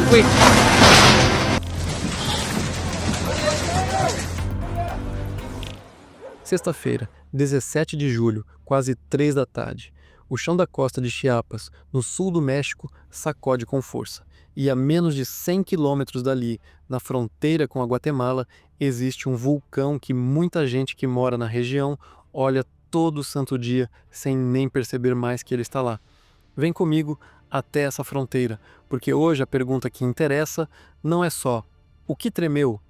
quick! Sexta-feira, 17 de julho, quase 3 da tarde. O chão da costa de Chiapas, no sul do México, sacode com força. E a menos de 100 quilômetros dali, na fronteira com a Guatemala, existe um vulcão que muita gente que mora na região olha todo santo dia sem nem perceber mais que ele está lá. Vem comigo até essa fronteira, porque hoje a pergunta que interessa não é só o que tremeu,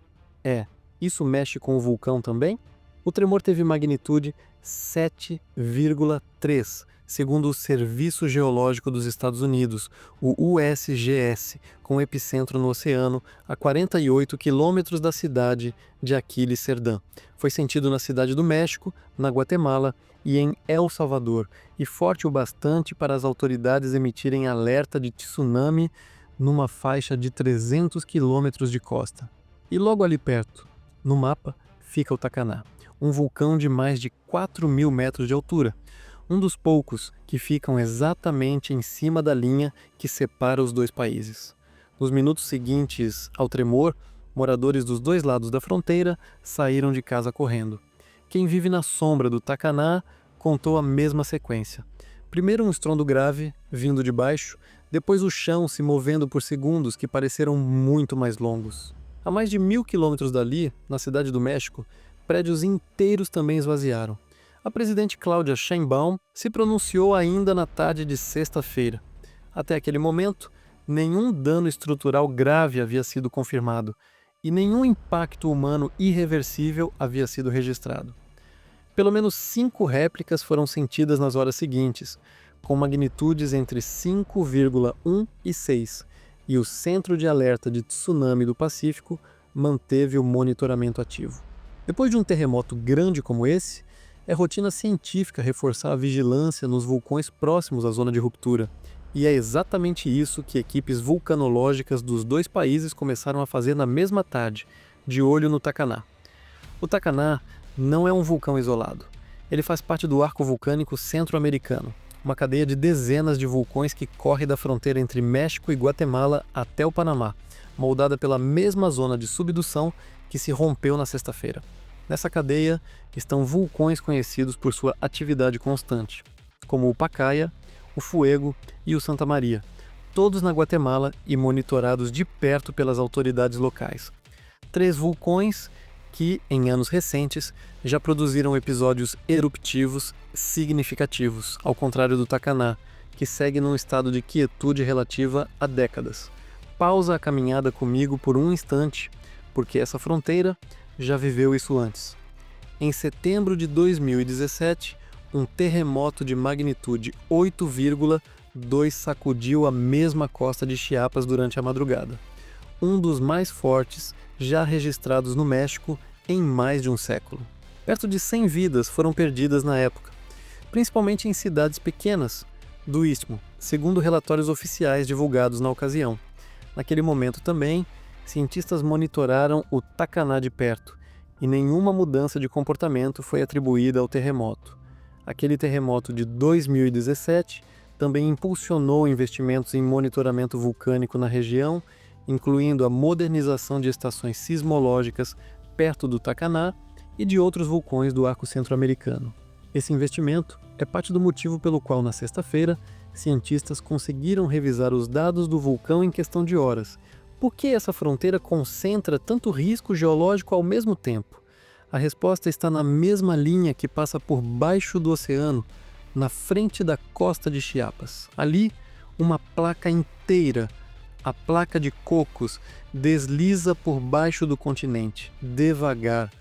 isso mexe com o vulcão também? O tremor teve magnitude 7,3, segundo o Serviço Geológico dos Estados Unidos, o USGS, com epicentro no oceano, a 48 quilômetros da cidade de Aquiles Cerdã. Foi sentido na Cidade do México, na Guatemala e em El Salvador, e forte o bastante para as autoridades emitirem alerta de tsunami numa faixa de 300 quilômetros de costa. E logo ali perto, no mapa, fica o Tacaná, um vulcão de mais de 4.000 metros de altura, um dos poucos que ficam exatamente em cima da linha que separa os dois países. Nos minutos seguintes ao tremor, moradores dos dois lados da fronteira saíram de casa correndo. Quem vive na sombra do Tacaná contou a mesma sequência. Primeiro um estrondo grave, vindo de baixo, depois o chão se movendo por segundos que pareceram muito mais longos. A mais de 1.000 quilômetros dali, na Cidade do México, prédios inteiros também esvaziaram. A presidente Claudia Sheinbaum se pronunciou ainda na tarde de sexta-feira. Até aquele momento, nenhum dano estrutural grave havia sido confirmado e nenhum impacto humano irreversível havia sido registrado. Pelo menos 5 réplicas foram sentidas nas horas seguintes, com magnitudes entre 5,1 e 6, e o Centro de Alerta de Tsunami do Pacífico manteve o monitoramento ativo. Depois de um terremoto grande como esse, é rotina científica reforçar a vigilância nos vulcões próximos à zona de ruptura. E é exatamente isso que equipes vulcanológicas dos dois países começaram a fazer na mesma tarde, de olho no Tacaná. O Tacaná não é um vulcão isolado. Ele faz parte do arco vulcânico centro-americano, uma cadeia de dezenas de vulcões que corre da fronteira entre México e Guatemala até o Panamá, moldada pela mesma zona de subdução que se rompeu na sexta-feira. Nessa cadeia estão vulcões conhecidos por sua atividade constante, como o Pacaya, o Fuego e o Santa Maria, todos na Guatemala e monitorados de perto pelas autoridades locais. 3 vulcões que, em anos recentes, já produziram episódios eruptivos significativos, ao contrário do Tacaná, que segue num estado de quietude relativa há décadas. Pausa a caminhada comigo por um instante, porque essa fronteira já viveu isso antes. Em setembro de 2017, um terremoto de magnitude 8,2 sacudiu a mesma costa de Chiapas durante a madrugada. Um dos mais fortes já registrados no México em mais de um século. Perto de 100 vidas foram perdidas na época, principalmente em cidades pequenas do Istmo, segundo relatórios oficiais divulgados na ocasião. Naquele momento também, cientistas monitoraram o Tacaná de perto e nenhuma mudança de comportamento foi atribuída ao terremoto. Aquele terremoto de 2017 também impulsionou investimentos em monitoramento vulcânico na região, incluindo a modernização de estações sismológicas perto do Tacaná e de outros vulcões do arco centro-americano. Esse investimento é parte do motivo pelo qual, na sexta-feira, cientistas conseguiram revisar os dados do vulcão em questão de horas. Por que essa fronteira concentra tanto risco geológico ao mesmo tempo? A resposta está na mesma linha que passa por baixo do oceano, na frente da costa de Chiapas. Ali, uma placa inteira, a placa de Cocos, desliza por baixo do continente, devagar,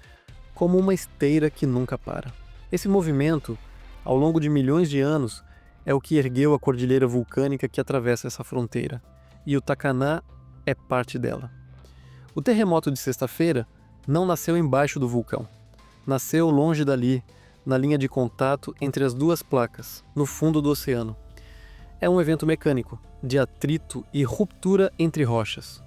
como uma esteira que nunca para. Esse movimento, ao longo de milhões de anos, é o que ergueu a cordilheira vulcânica que atravessa essa fronteira. E o Tacaná é parte dela. O terremoto de sexta-feira não nasceu embaixo do vulcão. Nasceu longe dali, na linha de contato entre as duas placas, no fundo do oceano. É um evento mecânico, de atrito e ruptura entre rochas.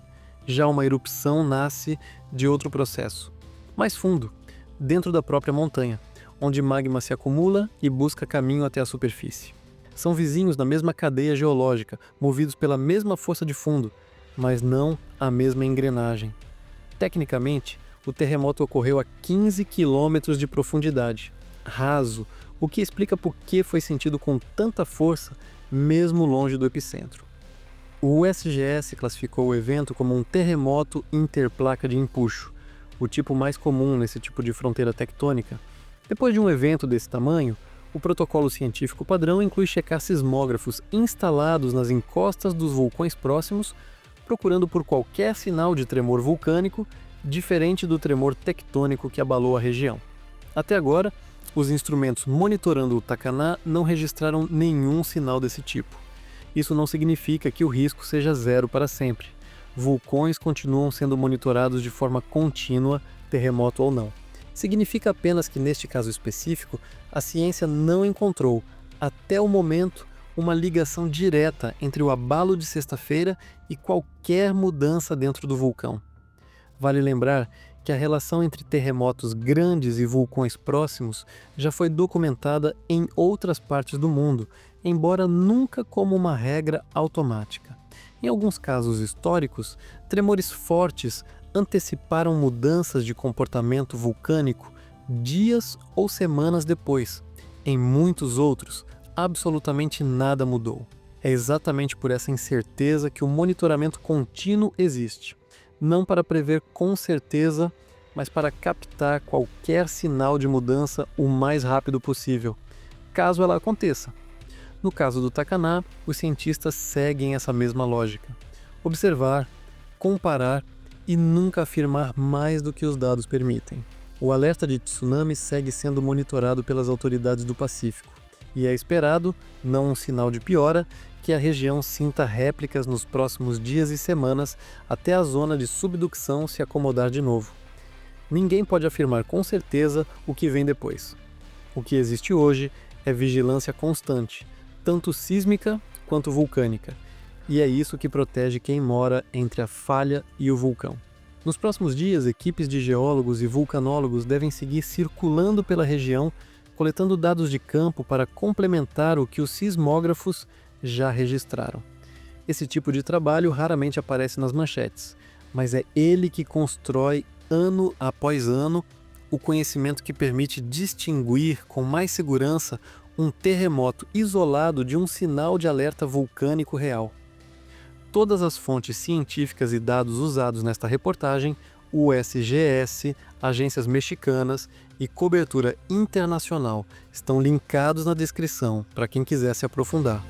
Já uma erupção nasce de outro processo, mais fundo, dentro da própria montanha, onde magma se acumula e busca caminho até a superfície. São vizinhos na mesma cadeia geológica, movidos pela mesma força de fundo, mas não a mesma engrenagem. Tecnicamente, o terremoto ocorreu a 15 quilômetros de profundidade, raso, o que explica por que foi sentido com tanta força, mesmo longe do epicentro. O USGS classificou o evento como um terremoto interplaca de empuxo, o tipo mais comum nesse tipo de fronteira tectônica. Depois de um evento desse tamanho, o protocolo científico padrão inclui checar sismógrafos instalados nas encostas dos vulcões próximos, procurando por qualquer sinal de tremor vulcânico diferente do tremor tectônico que abalou a região. Até agora, os instrumentos monitorando o Tacaná não registraram nenhum sinal desse tipo. Isso não significa que o risco seja zero para sempre. Vulcões continuam sendo monitorados de forma contínua, terremoto ou não. Significa apenas que, neste caso específico, a ciência não encontrou, até o momento, uma ligação direta entre o abalo de sexta-feira e qualquer mudança dentro do vulcão. Vale lembrar que a relação entre terremotos grandes e vulcões próximos já foi documentada em outras partes do mundo, embora nunca como uma regra automática. Em alguns casos históricos, tremores fortes anteciparam mudanças de comportamento vulcânico dias ou semanas depois. Em muitos outros, absolutamente nada mudou. É exatamente por essa incerteza que o monitoramento contínuo existe. Não para prever com certeza, mas para captar qualquer sinal de mudança o mais rápido possível, caso ela aconteça. No caso do Tacaná, os cientistas seguem essa mesma lógica: observar, comparar e nunca afirmar mais do que os dados permitem. O alerta de tsunami segue sendo monitorado pelas autoridades do Pacífico, e é esperado, não um sinal de piora, que a região sinta réplicas nos próximos dias e semanas até a zona de subducção se acomodar de novo. Ninguém pode afirmar com certeza o que vem depois. O que existe hoje é vigilância constante, tanto sísmica quanto vulcânica, e é isso que protege quem mora entre a falha e o vulcão. Nos próximos dias, equipes de geólogos e vulcanólogos devem seguir circulando pela região, coletando dados de campo para complementar o que os sismógrafos já registraram. Esse tipo de trabalho raramente aparece nas manchetes, mas é ele que constrói, ano após ano, o conhecimento que permite distinguir com mais segurança um terremoto isolado de um sinal de alerta vulcânico real. Todas as fontes científicas e dados usados nesta reportagem, o USGS, agências mexicanas e cobertura internacional estão linkados na descrição para quem quiser se aprofundar.